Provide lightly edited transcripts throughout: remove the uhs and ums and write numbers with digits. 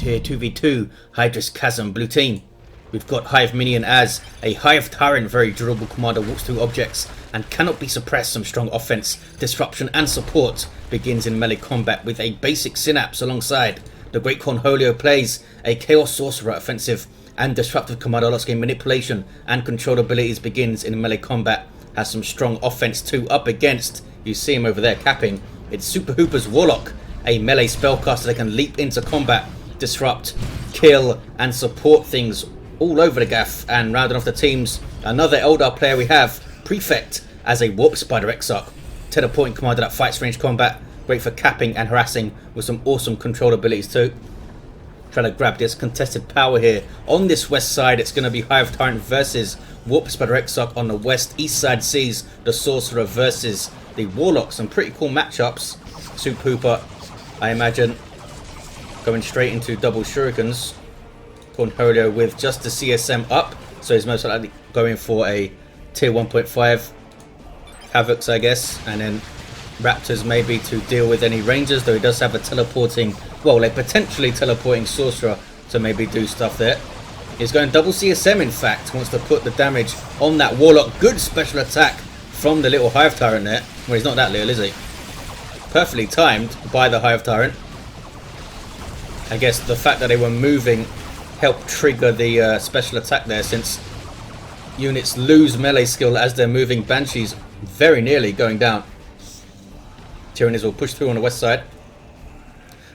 here, 2v2, Hyrdris Chasm, blue team. We've got Hiveminion as a Hive Tyrant, very durable commander, walks through objects and cannot be suppressed. Some strong offense, disruption and support. Begins in melee combat with a basic synapse alongside. The great Cornholio plays a Chaos Sorcerer, offensive and disruptive commander. Lots game manipulation and control abilities. Begins in melee combat. Has some strong offense too. Up against, you see him over there capping, it's SuperHooper's Warlock, a melee spellcaster that can leap into combat, disrupt, kill and support things all over the gaff. And rounding off the teams, another Eldar player we have, Prefect, as a Warp Spider Exarch, teleporting commander that fights range combat, great for capping and harassing with some awesome control abilities too. Trying to grab this contested power here. On this west side, it's going to be Hive Tyrant versus Warp Spider Exarch. On the west, east side sees the Sorcerer versus the Warlock. Some pretty cool matchups. SuperHooper, I imagine, going straight into double shurikens. Cornholio with just the CSM up, so he's most likely going for a tier 1.5 Havocs, I guess, and then Raptors maybe to deal with any Rangers, though he does have a teleporting, well, like potentially teleporting Sorcerer to maybe do stuff there. He's going double CSM, in fact, wants to put the damage on that Warlock. Good special attack from the little Hive Tyrant there. Well, he's not that little, is he? Perfectly timed by the Hive Tyrant. I guess the fact that they were moving helped trigger the special attack there, since units lose melee skill as they're moving. Banshees very nearly going down. Tyranids will push through on the west side.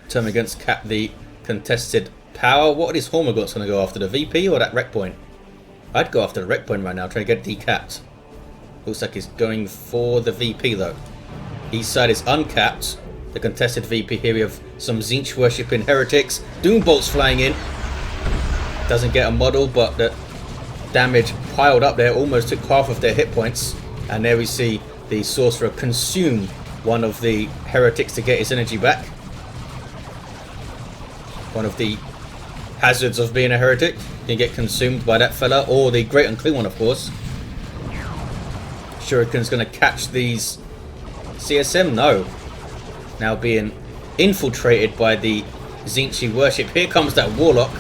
Termagants cap the contested power. What is Hormagaunts going to go after, the VP or that wreck point? I'd go after the wreck point right now, trying to get decapped. Looks like he's going for the VP though. East side is uncapped. The contested VP here, we have some Tzeentch worshipping heretics. Doom bolts flying in. Doesn't get a model, but the damage piled up there almost took half of their hit points. And there we see the Sorcerer consume one of the heretics to get his energy back. One of the hazards of being a heretic. You can get consumed by that fella, or the Great Unclean One, of course. Shuriken's going to catch these CSM. No. Now being infiltrated by the Tzeentch worship. Here comes that Warlock.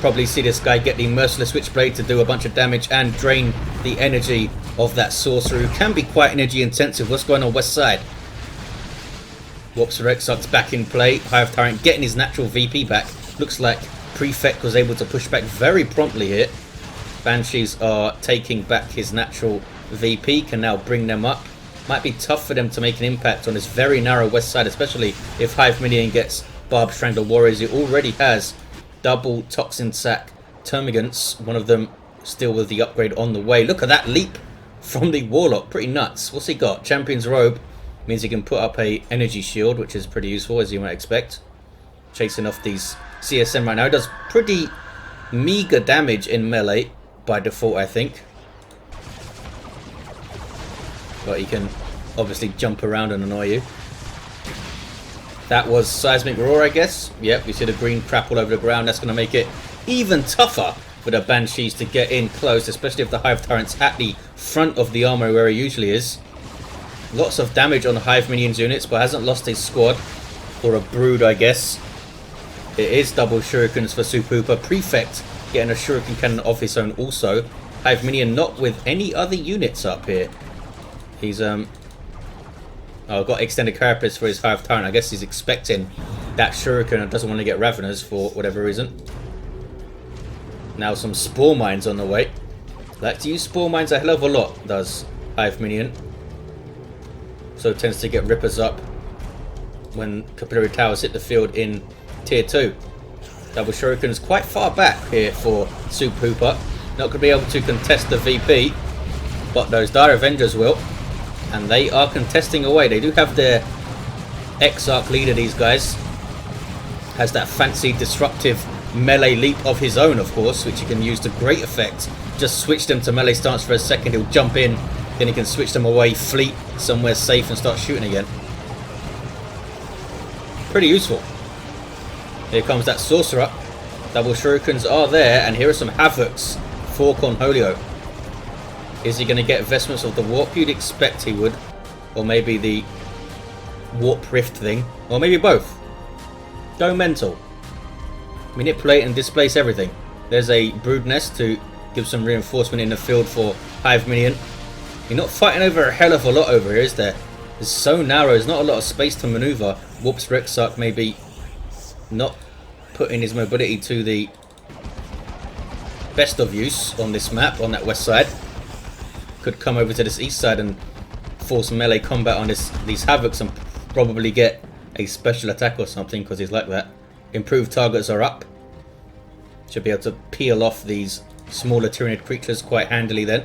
Probably see this guy get the Merciless Switchblade to do a bunch of damage and drain the energy of that Sorcerer, who can be quite energy intensive. What's going on west side? Warp Spider Exarch's back in play. Hive Tyrant getting his natural VP back. Looks like Prefect was able to push back very promptly here. Banshees are taking back his natural VP, can now bring them up. Might be tough for them to make an impact on this very narrow west side, especially if Hiveminion gets Barb Strangler Warriors. He already has double Toxin Sack Termagants, one of them still with the upgrade on the way. Look at that leap from the Warlock, pretty nuts. What's he got? Champion's Robe means he can put up a energy shield, which is pretty useful, as you might expect. Chasing off these CSM right now. Does pretty meager damage in melee by default, I think. But he can obviously jump around and annoy you. That was Seismic Roar, I guess. Yep, we see the green crap all over the ground. That's going to make it even tougher for the Banshees to get in close, especially if the Hive Tyrant's at the front of the armory where he usually is. Lots of damage on the Hiveminions units, but hasn't lost his squad. Or a brood, I guess. It is double shurikens for SuperHooper. Prefect getting a shuriken cannon of his own also. Hiveminion not with any other units up here. He's got extended carapace for his Hive Tyrant. I guess he's expecting that shuriken and doesn't want to get Raveners for whatever reason. Now some Spore Mines on the way. Like to use Spore Mines a hell of a lot, does Hiveminion. So tends to get Rippers up when Capillary Towers hit the field in Tier 2. Double Shurikens quite far back here for SuperHooper. Not going to be able to contest the VP, but those Dire Avengers will. And they are contesting away. They do have their Exarch leader, these guys. Has that fancy disruptive melee leap of his own, of course, which he can use to great effect. Just switch them to melee stance for a second. He'll jump in, then he can switch them away, fleet somewhere safe and start shooting again. Pretty useful. Here comes that Sorcerer. Double Shurikens are there, and here are some Havocs for Cornholio. Is he going to get Vestments of the Warp? You'd expect he would. Or maybe the Warp Rift thing. Or maybe both. Go mental. manipulate and displace everything. There's a brood nest to give some reinforcement in the field for Hiveminion. You're not fighting over a hell of a lot over here, is there? It's so narrow, there's not a lot of space to maneuver. Warp's Exarch maybe not putting his mobility to the best of use on this map, on that west side. Could come over to this east side and force melee combat on these Havocs and probably get a special attack or something, because he's like that. Improved targets are up. Should be able to peel off these smaller Tyranid creatures quite handily then.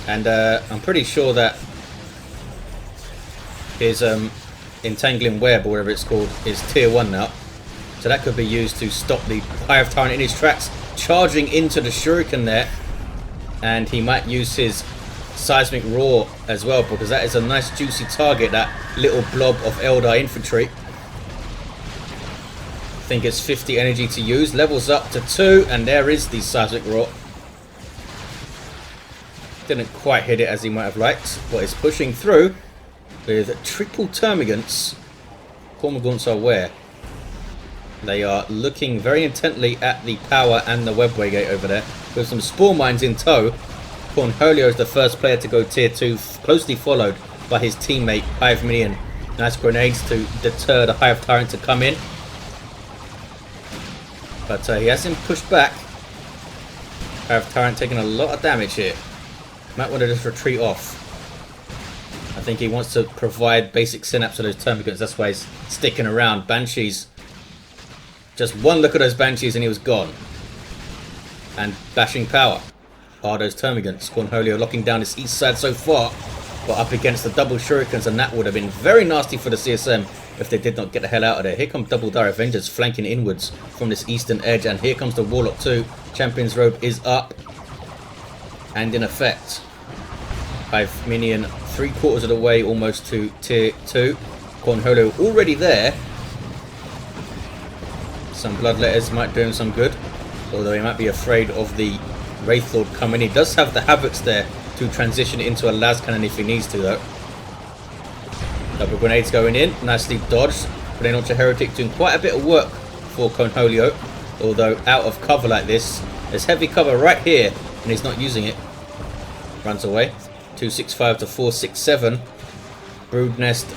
And I'm pretty sure that his entangling web, or whatever it's called, is tier 1 now. So that could be used to stop the Hive Tyrant in his tracks, charging into the Shuriken there. And he might use his Seismic Roar as well, because that is a nice juicy target, that little blob of Eldar infantry. I think it's 50 energy to use, levels up to 2, and there is the Seismic Roar. Didn't quite hit it as he might have liked, but it's pushing through with triple Termagants. Cormagants are where? They are looking very intently at the power and the webway gate over there, with some Spore Mines in tow. Cornholio is the first player to go tier 2, closely followed by his teammate Hiveminion. Nice grenades to deter the Hive Tyrant to come in. But he has him pushed back. Hive Tyrant taking a lot of damage here. Might want to just retreat off. I think he wants to provide basic synapse to those Termagants, that's why he's sticking around. Banshees. Just one look at those Banshees and he was gone. And bashing power are those Termagants. Cornholio locking down this east side so far, but up against the double Shurikens, and that would have been very nasty for the CSM if they did not get the hell out of there. Here come double Dire Avengers flanking inwards from this eastern edge, and here comes the Warlock too. Champion's Robe is up and in effect. Hiveminion 3/4 of the way almost to tier 2. Cornholio already there. Some Bloodletters might do him some good, although he might be afraid of the Wraithlord coming. He does have the Havocs there to transition into a las cannon if he needs to though. Double grenades going in, nicely dodged. Grenade Launcher Heretic doing quite a bit of work for Cornholio, although out of cover like this. There's heavy cover right here and he's not using it. Runs away. 265 to 467. Brood Nest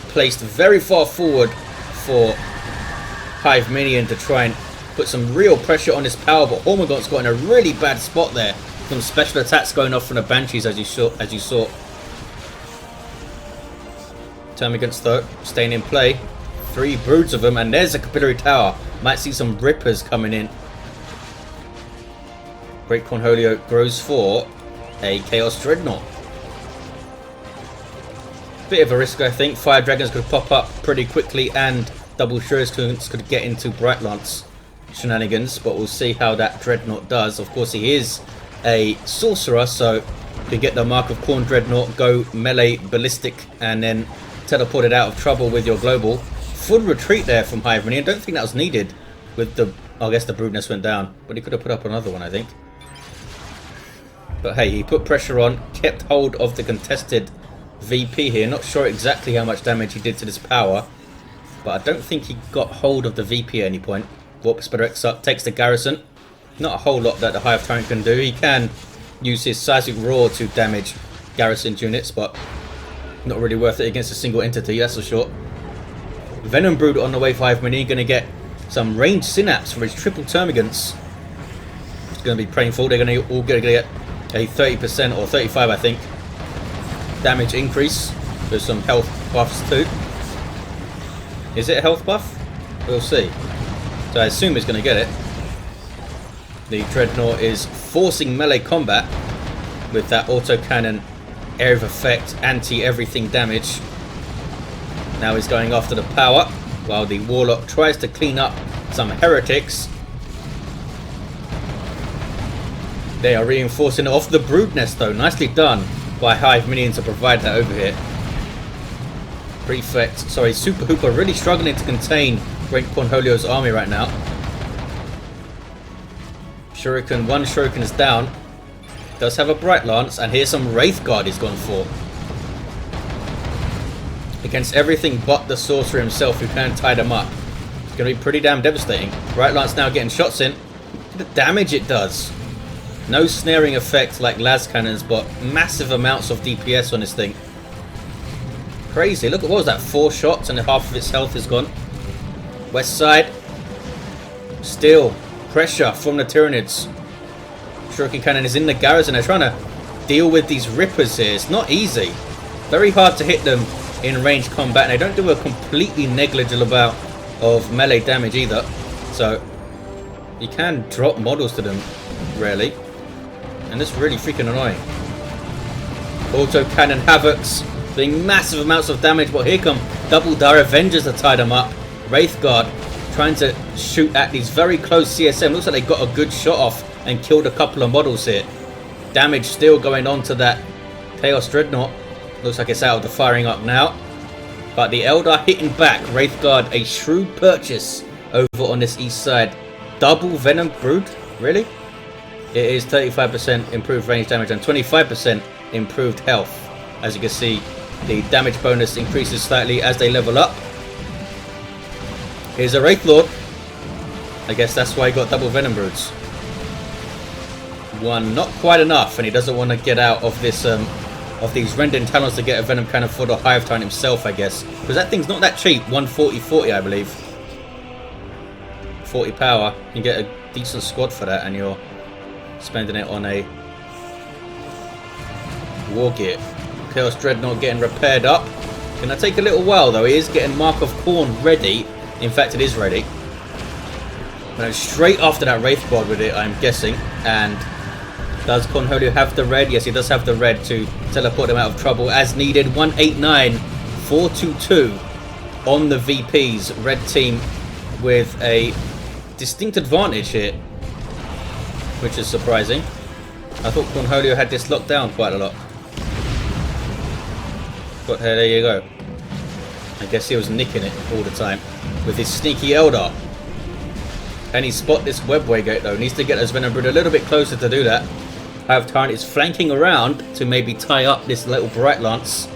placed very far forward for Hiveminion to try and put some real pressure on his power, but Hormagaunts got in a really bad spot there. Some special attacks going off from the Banshees as you saw. Termagants though staying in play. 3 broods of them, and there's a Capillary Tower. Might see some Rippers coming in. Great Cornholio grows for a Chaos Dreadnought. Bit of a risk, I think. Fire Dragons could pop up pretty quickly, and double Shurikens could get into Bright Lance shenanigans, but we'll see how that Dreadnought does. Of course, he is a Sorcerer, so you can get the Mark of Corn Dreadnought, go melee ballistic, and then teleport it out of trouble with your global. Full retreat there from Hiveminion. I don't think that was needed with the... I guess the Brood Nest went down, but he could have put up another one, I think. But hey, he put pressure on, kept hold of the contested VP here. Not sure exactly how much damage he did to this power, but I don't think he got hold of the VP at any point. Warp Spider X up, takes the garrison. Not a whole lot that the Hive Tyrant can do. He can use his Seismic Roar to damage garrison units, but not really worth it against a single entity, that's for sure. Venom Brood on the way for Hiveminion, going to get some ranged Synapse for his triple Termagants. It's going to be painful. They're going to all get a 30% or 35, I think, damage increase. There's some health buffs too. Is it a health buff? We'll see. So I assume he's going to get it. The Dreadnought is forcing melee combat with that autocannon area of effect, anti-everything damage. Now he's going after the power, while the Warlock tries to clean up some heretics. They are reinforcing it off the Brood Nest though. Nicely done by Hiveminion to provide that over here. Prefect, sorry, SuperHooper really struggling to contain Great Cornholio's army right now. Shuriken, one Shuriken is down. Does have a Bright Lance, and here's some Wraith Guard he's gone for. Against everything but the Sorcerer himself, who can tie them up. going to be pretty damn devastating. Right Lance now getting shots in. The damage it does. No snaring effect like las cannons, but massive amounts of DPS on this thing. Crazy. Look at, what was that? 4 shots and half of its health is gone. West side. Still pressure from the Tyranids. Shuriken Cannon is in the garrison. They're trying to deal with these rippers here. It's not easy. Very hard to hit them in range combat. And they don't do a completely negligible amount of melee damage either. So you can drop models to them rarely. And that's really freaking annoying. Auto Cannon Havocs doing massive amounts of damage. But here come Double Dire Avengers to tie them up. Wraithguard trying to shoot at these very close CSM. Looks like they got a good shot off and killed a couple of models here. Damage still going on to that Chaos Dreadnought. Looks like it's out of the firing up now. But the Eldar hitting back. Wraithguard, a shrewd purchase over on this east side. Double Venom Brood? Really? It is 35% improved range damage and 25% improved health. As you can see, the damage bonus increases slightly as they level up. Here's a Wraith Lord. I guess that's why he got double Venom Broods. One, not quite enough, and he doesn't want to get out of this of these Rending Talons to get a Venom Cannon for the Hive Tyrant himself, I guess. Because that thing's not that cheap. 140, I believe. 40 power. You can get a decent squad for that, and you're spending it on a War Gear. Chaos Dreadnought getting repaired up. Gonna take a little while though. He is getting Mark of Khorne ready. In fact, it is ready. But straight after that Wraith Guard with it, I'm guessing. And does Cornholio have the red? Yes, he does have the red to teleport him out of trouble as needed. 189, 422 on the VPs. Red team with a distinct advantage here, which is surprising. I thought Cornholio had this locked down quite a lot. But there you go. I guess he was nicking it all the time with his sneaky Eldar. Can he spot this webway gate though? Needs to get his Venom Brood a little bit closer to do that. Hive Tyrant is flanking around to maybe tie up this little Bright Lance.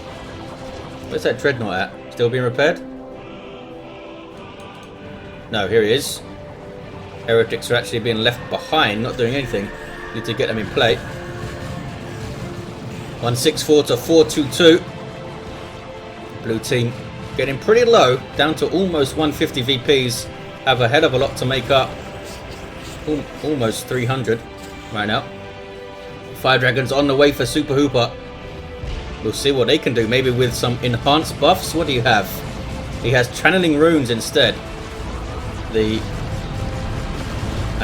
Where's that Dreadnought at? Still being repaired? No, here he is. Heretics are actually being left behind, not doing anything. Need to get them in play. 164 to 422. Blue team getting pretty low, down to almost 150 VPs. Have a hell of a lot to make up. Almost 300 right now. Fire Dragons on the way for SuperHooper. We'll see what they can do. Maybe with some enhanced buffs. What do you have? He has Channeling Runes instead. I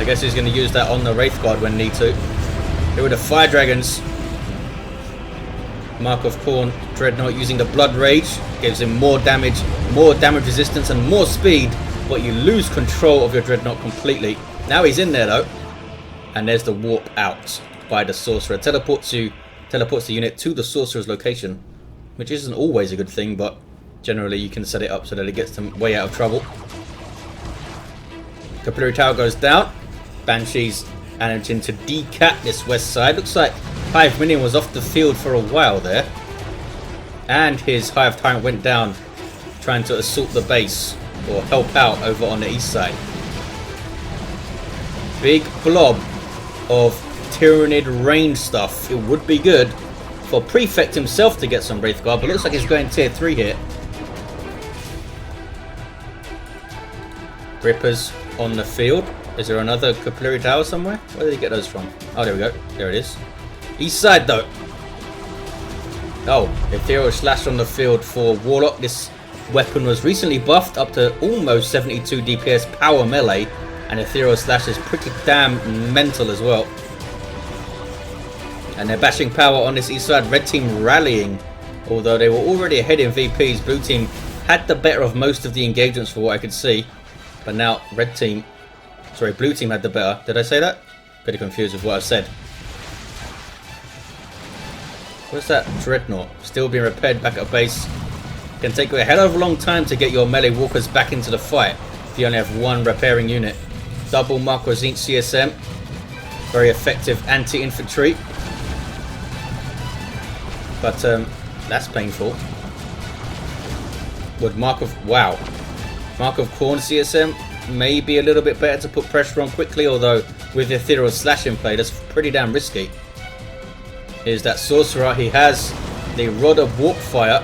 guess he's going to use that on the Wraith Guard when need to. Here with the Fire Dragons. Mark of Khorne Dreadnought using the Blood Rage. Gives him more damage resistance and more speed. But you lose control of your Dreadnought completely. Now he's in there though. And there's the warp out by the Sorcerer. Teleports the unit to the Sorcerer's location. Which isn't always a good thing, but generally you can set it up so that it gets them way out of trouble. Capillary Tower goes down. Banshees managing to decap this west side. Looks like Hiveminion was off the field for a while there. And his Hive Tyrant went down trying to assault the base or help out over on the east side. Big blob of Tyranid range stuff. It would be good for Prefect himself to get some Wraith Guard, but looks like he's going tier 3 here. Rippers on the field. Is there another Capillary Tower somewhere? Where did he get those from? Oh, there we go. There it is. East side though. Oh, Ethereal Slash on the field for Warlock. This weapon was recently buffed up to almost 72 DPS power melee, and Ethereal Slash is pretty damn mental as well. And they're bashing power on this east side. Red team rallying, although they were already ahead in VPs. Blue team had the better of most of the engagements for what I could see, but now blue team had the better. Did I say that? Pretty confused with what I've said. What's that Dreadnought? Still being repaired back at base. Can take a hell of a long time to get your melee walkers back into the fight if you only have one repairing unit. Double Marco Tzeentch CSM. Very effective anti-infantry. But that's painful. With Mark of Khorne CSM. maybe a little bit better to put pressure on quickly, although with the Ethereal Slash in play, that's pretty damn risky. Here's that Sorcerer. He has the Rod of Warp Fire,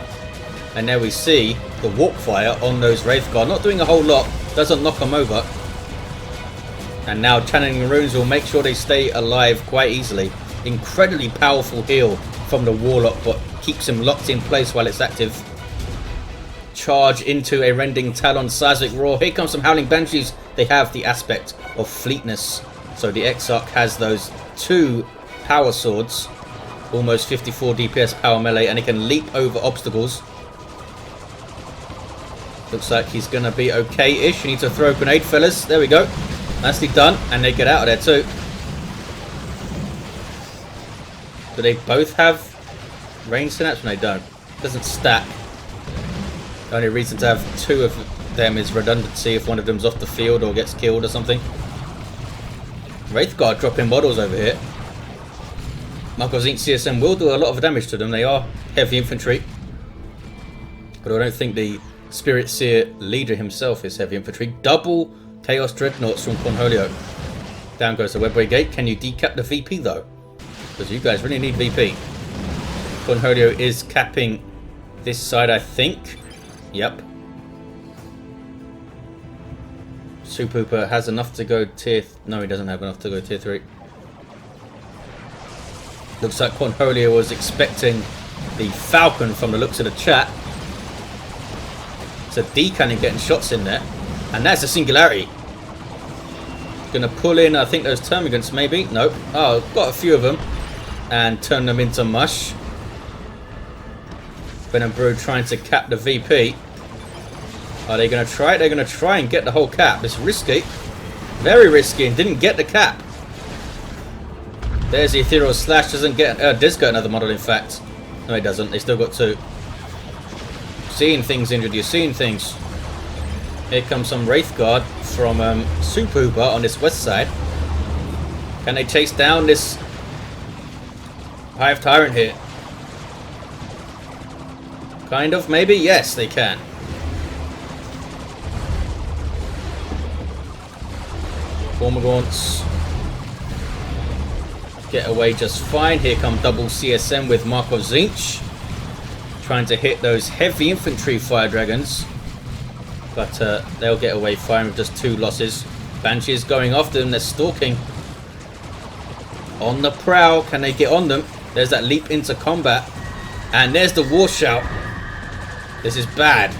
and there we see the Warp Fire on those Wraithguard. Not doing a whole lot, doesn't knock them over. And now channeling runes will make sure they stay alive quite easily. Incredibly powerful heal from the Warlock, but keeps him locked in place while it's active. Charge into a Rending Talon, Seismic Roar. Here comes some Howling Banshees. They have the aspect of fleetness. So the Exarch has those 2 power swords. Almost 54 DPS power melee, and he can leap over obstacles. Looks like he's going to be okay-ish. You need to throw a grenade, fellas. There we go. Nicely done. And they get out of there too. Do they both have range synapse? No, they don't. Doesn't stack. The only reason to have 2 of them is redundancy if one of them's off the field or gets killed or something. Wraithguard dropping models over here. Tzeentch CSM will do a lot of damage to them. They are heavy infantry. But I don't think the Spirit Seer leader himself is heavy infantry. Double Chaos Dreadnoughts from Cornholio. Down goes the Webway Gate. Can you decap the VP though? Because you guys really need VP. Cornholio is capping this side, I think. Yep. SuperHooper has enough to go tier... No, he doesn't have enough to go tier 3. Looks like Cornholio was expecting the Falcon from the looks of the chat. It's a D-cannon getting shots in there. And that's a Singularity. Gonna pull in, I think, those Termagants maybe. Nope. Oh, got a few of them. And turn them into mush. Venom Brew trying to cap the VP. Are they going to try it? They're going to try and get the whole cap. It's risky. Very risky, and didn't get the cap. There's the Ethereal Slash. Doesn't get... does get another model, in fact. No, he doesn't. They still got 2. Seeing things, injured. You're seeing things. Here comes some Wraithguard from SuperHooper on this west side. Can they chase down this Hive Tyrant here? Kind of, maybe? Yes, they can. Formagaunts get away just fine. Here come double CSM with Mark of Tzeentch. Trying to hit those heavy infantry fire dragons. But they'll get away fine with just 2 losses. Banshees going after them. They're stalking. On the prowl. Can they get on them? There's that leap into combat. And there's the war shout. This is bad.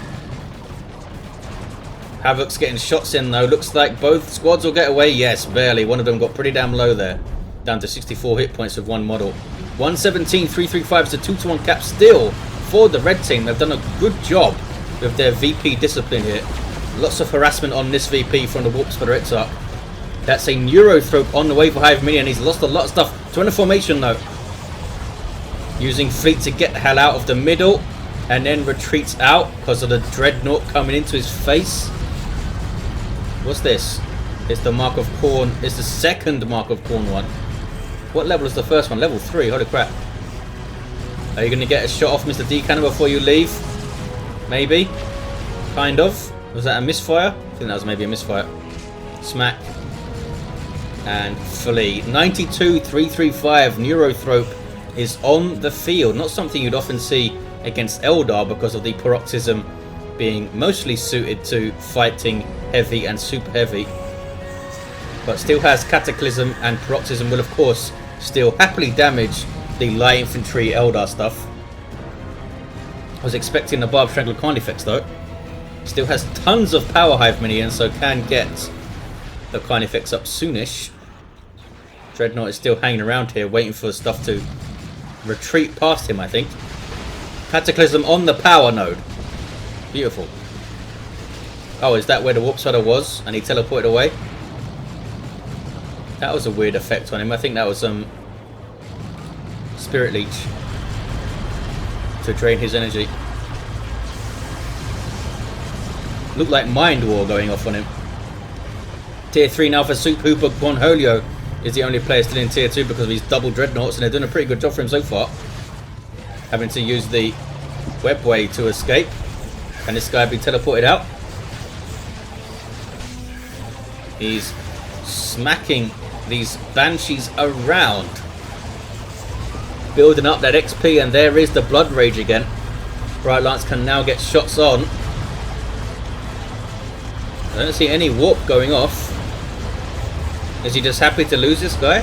Havoc's getting shots in though. Looks like both squads will get away. Yes, barely. One of them got pretty damn low there. Down to 64 hit points with 1 model. 117, 335 is a 2-to-1 cap still for the red team. They've done a good job with their VP discipline here. Lots of harassment on this VP from the Warps for the Exarch. That's a Neurothrope on the way for Hiveminion. He's lost a lot of stuff. 2 in the formation though. Using fleet to get the hell out of the middle. And then retreats out because of the Dreadnought coming into his face. What's this? It's the Mark of Corn. It's the second Mark of Corn one. What level is the first one? Level 3. Holy crap. Are you going to get a shot off Mr. D-Cannon before you leave? Maybe. Kind of. Was that a misfire? I think that was maybe a misfire. Smack. And flee. 92, 335. Neurothrope is on the field. Not something you'd often see against Eldar because of the Paroxysm being mostly suited to fighting heavy and super heavy. But still has Cataclysm, and Paroxysm will of course still happily damage the light infantry Eldar stuff. I was expecting the Barb Strangler Khan effects though. Still has tons of power Hiveminion, so can get the Khan effects up soonish. Dreadnought is still hanging around here waiting for stuff to retreat past him, I think. Cataclysm on the power node. Beautiful. Oh, is that where the Warp Spider was and he teleported away? That was a weird effect on him. I think that was Spirit Leech to drain his energy. Looked like Mind War going off on him. Tier 3 now for SuperHooper. Cornholio is the only player still in Tier 2 because of his double Dreadnoughts, and they're doing a pretty good job for him so far. Having to use the Webway to escape. Can this guy be teleported out? He's smacking these Banshees around, building up that XP, and there is the Blood Rage again. Bright Lance can now get shots on. I don't see any warp going off. Is he just happy to lose this guy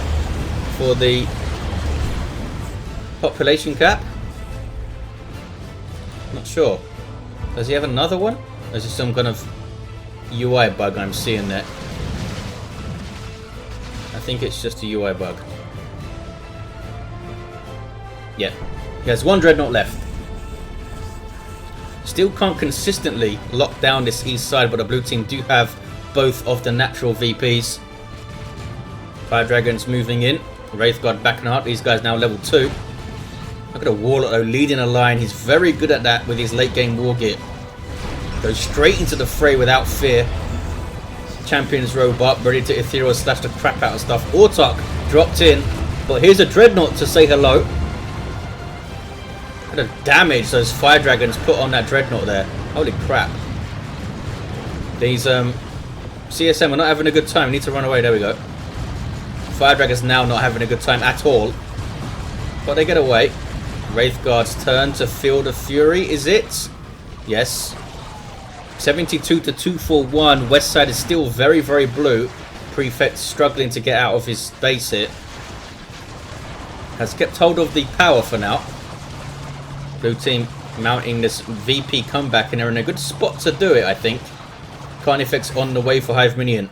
for the population cap? Not sure. Does he have another one? Or is it some kind of UI bug I'm seeing there? I think it's just a UI bug. Yeah. He has one Dreadnought left. Still can't consistently lock down this east side, but the blue team do have both of the natural VPs. Fire Dragons moving in. Wraithguard backing up. These guys now level 2. Look at the Warlock though, leading a line. He's very good at that with his late game war gear. Goes straight into the fray without fear. Champions robe up, ready to ethereal slash the crap out of stuff. Autarch dropped in, but here's a Dreadnought to say hello. Look at the damage those Fire Dragons put on that Dreadnought there. Holy crap. These CSM are not having a good time. We need to run away. There we go. Fire Dragons now not having a good time at all. But they get away. Wraithguard's turn to Field of Fury, is it? Yes. 72 to 241. West side is still very, very blue. Prefect struggling to get out of his base here. Has kept hold of the power for now. Blue team mounting this VP comeback, and they're in a good spot to do it, I think. Carnifex on the way for Hiveminion.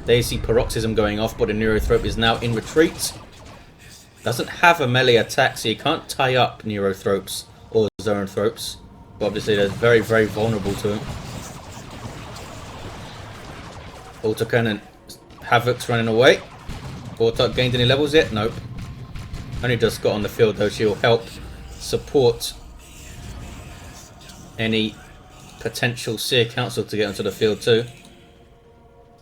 They see Paroxysm going off, but the Neurothrope is now in retreat. Doesn't have a melee attack, so you can't tie up Neurothropes or Zoanthropes. But obviously they're very, very vulnerable to him. Autocannon Havoc's running away. Autarch gained any levels yet? Nope. Only just got on the field though. She'll help support any potential Seer Council to get onto the field too.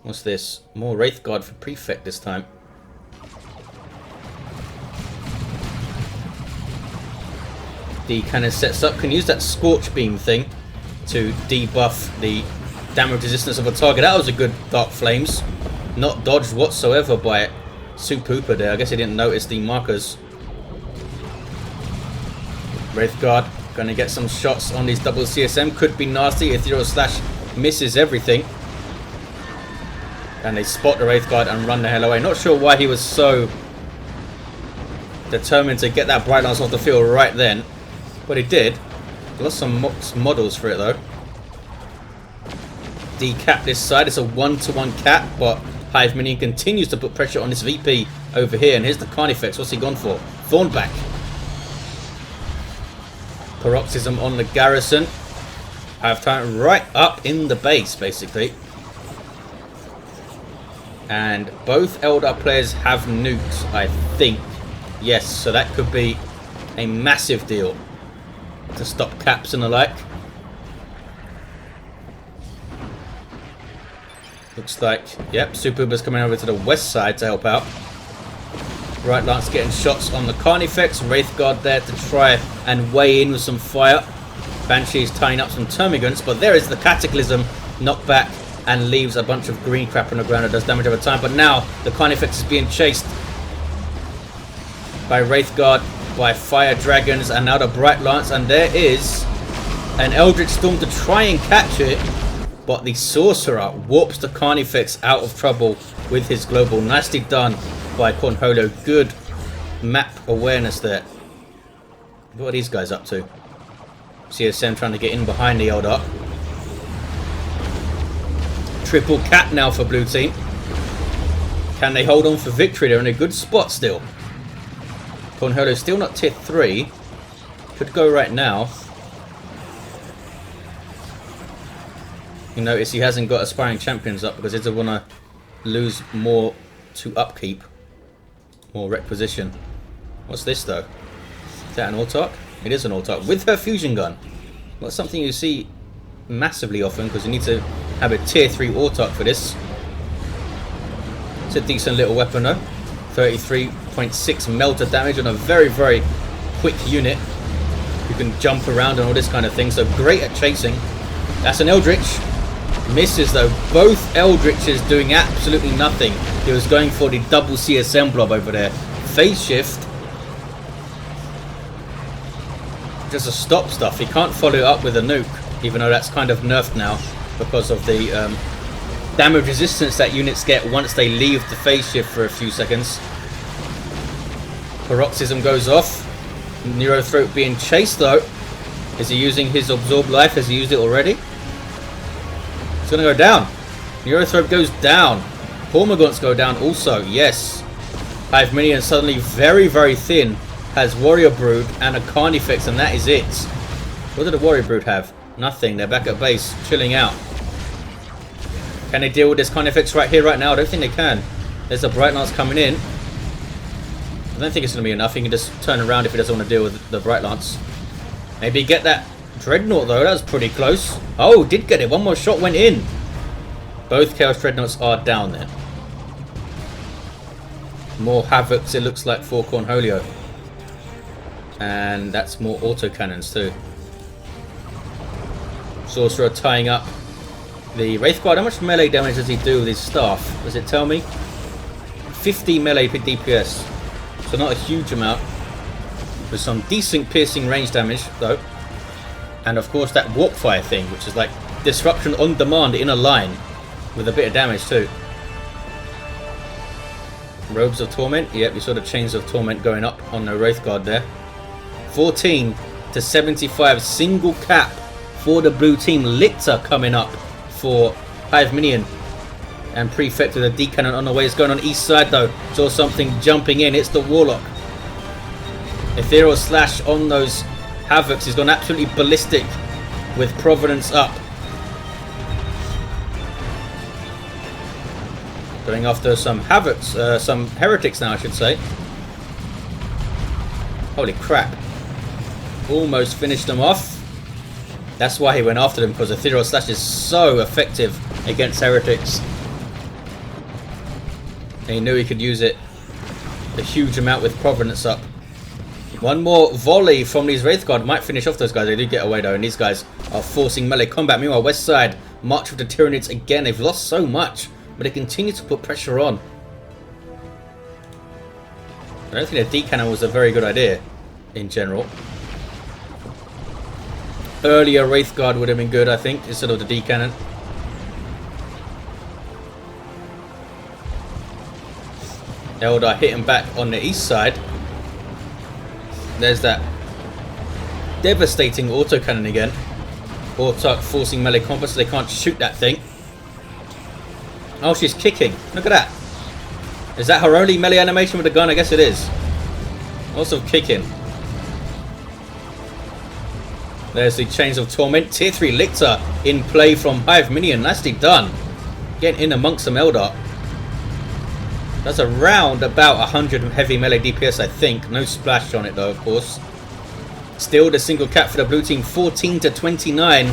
What's this? More Wraithguard for Prefect this time. The cannon sets up, can use that Scorch Beam thing to debuff the damage resistance of a target. That was a good Dark Flames. Not dodged whatsoever by SuperHooper there. I guess he didn't notice the markers. Wraithguard going to get some shots on these double CSM. Could be nasty. Ethereal Slash misses everything. And they spot the Wraithguard and run the hell away. Not sure why he was so determined to get that Bright Lance off the field right then. But he did. Lost some models for it though. Decap this side. It's a 1-to-1 cap, but Hiveminion continues to put pressure on this VP over here. And here's the Carnifex. What's he gone for? Thornback. Paroxysm on the garrison. Hive Tyrant right up in the base, basically. And both Eldar players have nukes, I think. Yes, so that could be a massive deal to stop caps and the like. Looks like, yep, SuperHooper's coming over to the west side to help out. Bright Lance getting shots on the Carnifex. Wraithguard there to try and weigh in with some fire. Banshee's tying up some Termagants, but there is the Cataclysm knockback and leaves a bunch of green crap on the ground that does damage over time. But now the Carnifex is being chased by Wraithguard, by Fire Dragons, and now the Bright Lance, and there is an Eldritch Storm to try and catch it, but the Sorcerer warps the Carnifex out of trouble with his global. Nicely done by Cornholio. Good map awareness there. What are these guys up to? CSM trying to get in behind the Eldar. Triple cap now for blue team. Can they hold on for victory? They're in a good spot still. Cornholio still not tier 3. Could go right now. You notice he hasn't got aspiring champions up because he doesn't want to lose more to upkeep. More requisition. What's this though? Is that an Autarch? It is an Autarch with her fusion gun. Not something you see massively often because you need to have a tier 3 Autarch for this. It's a decent little weapon though. 33.6 melter damage on a very, very quick unit. You can jump around and all this kind of thing, so great at chasing. That's an Eldritch. Misses though. Both Eldritches doing absolutely nothing. He was going for the double CSM blob over there. Phase shift. Just a stop stuff. He can't follow it up with a nuke, even though that's kind of nerfed now because of the damage resistance that units get once they leave the phase shift for a few seconds. Paroxysm goes off. Neurothroat being chased though. Is he using his absorb life? Has he used it already? It's gonna go down. Neurothroat goes down. Hormagaunts go down also. Yes. Hiveminion suddenly very, very thin. Has Warrior Brood and a Carnifex, and that is it. What did the Warrior Brood have? Nothing. They're back at base, chilling out. Can they deal with this Carnifex right here, right now? I don't think they can. There's the Bright Lance coming in. I don't think it's going to be enough. He can just turn around if he doesn't want to deal with the Bright Lance. Maybe get that Dreadnought though. That was pretty close. Oh, did get it. One more shot went in. Both Chaos Dreadnoughts are down there. More Havocs it looks like for Cornholio. And that's more autocannons too. Sorcerer tying up the Wraithguard. How much melee damage does he do with his staff? Does it tell me? 50 melee per DPS. So not a huge amount. With some decent piercing range damage though. And of course that warp fire thing, which is like disruption on demand in a line. With a bit of damage too. Robes of Torment. Yep, you saw the Chains of Torment going up on the Wraithguard there. 14 to 75 single cap for the blue team. Lictor coming up for Hiveminion. And Prefect with a D-cannon on the way. It's going on east side though. Saw something jumping in. It's the Warlock. Ethereal Slash on those Havocs. He's gone absolutely ballistic with Providence up. Going after some Havocs, some Heretics now I should say. Holy crap. Almost finished them off. That's why he went after them, because Ethereal Slash is so effective against Heretics. And he knew he could use it a huge amount with Providence up. One more volley from these Wraithguard might finish off those guys. They do get away though, and these guys are forcing melee combat. Meanwhile, west side, march with the Tyranids again. They've lost so much, but they continue to put pressure on. I don't think a D-cannon was a very good idea in general. Earlier Wraithguard would have been good, I think, instead of the D-cannon. Eldar hitting back on the east side. There's that devastating autocannon again. Autarch forcing melee combat so they can't shoot that thing. Oh, she's kicking. Look at that. Is that her only melee animation with the gun? I guess it is. Also kicking. There's the Chains of Torment. Tier 3 Lictor in play from Hiveminion. Nicely done. Getting in amongst some Eldar. That's around about 100 heavy melee DPS, I think. No splash on it though, of course. Still the single cap for the blue team. 14 to 29.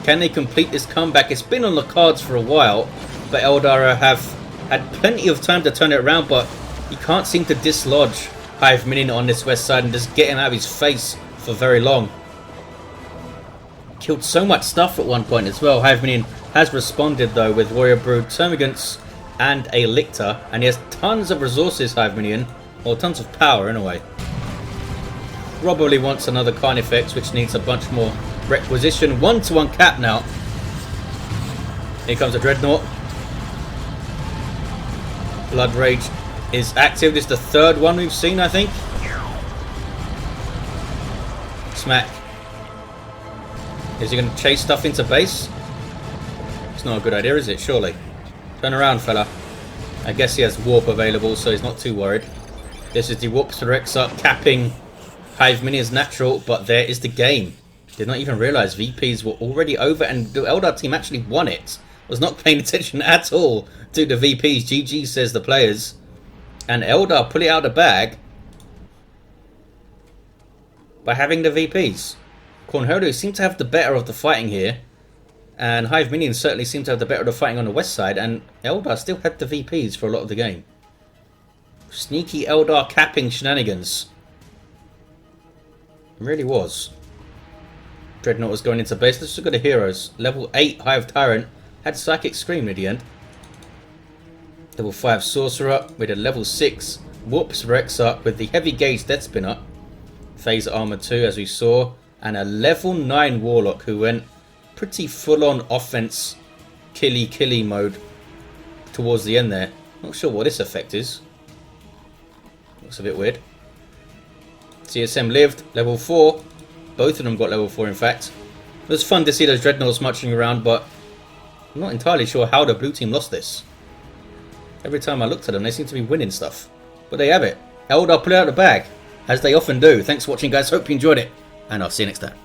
Can they complete this comeback? It's been on the cards for a while. But Eldar have had plenty of time to turn it around. But you can't seem to dislodge Hiveminion on this west side and just get him out of his face for very long. Killed so much stuff at one point as well. Hiveminion has responded though with Warrior Brood, Termagants, and a Lictor, and he has tons of resources, Hiveminion, or tons of power in a way. Probably wants another Carnifex, which needs a bunch more requisition. 1-to-1 cap now. Here comes a Dreadnought. Blood Rage is active. This is the third one we've seen, I think. Smack. Is he going to chase stuff into base? It's not a good idea, is it? Surely. Turn around, fella. I guess he has warp available, so he's not too worried. This is the warp to Exarch, capping Hiveminion's natural, but there is the game. Did not even realise VPs were already over, and the Eldar team actually won it. Was not paying attention at all to the VPs. GG says the players. And Eldar pull it out of the bag by having the VPs. Cornholio seem to have the better of the fighting here. And Hiveminion certainly seem to have the better of the fighting on the west side. And Eldar still had the VPs for a lot of the game. Sneaky Eldar capping shenanigans. It really was. Dreadnought was going into base. Let's look at the heroes. Level 8 Hive Tyrant Had Psychic Scream near the end. Level 5 Sorcerer with a level 6 Whoops for Exarch with the Heavy Gauge Death Spinner. Phaser Armor 2 as we saw. And a level 9 Warlock who went pretty full on offense killy mode towards the end there. Not sure what this effect is. Looks a bit weird. CSM lived, level 4. Both of them got level 4 in fact. It was fun to see those Dreadnoughts marching around, but I'm not entirely sure how the blue team lost this. Every time I looked at them, they seem to be winning stuff. But they have it. Eldar pull it out of the bag, as they often do. Thanks for watching, guys. Hope you enjoyed it, and I'll see you next time.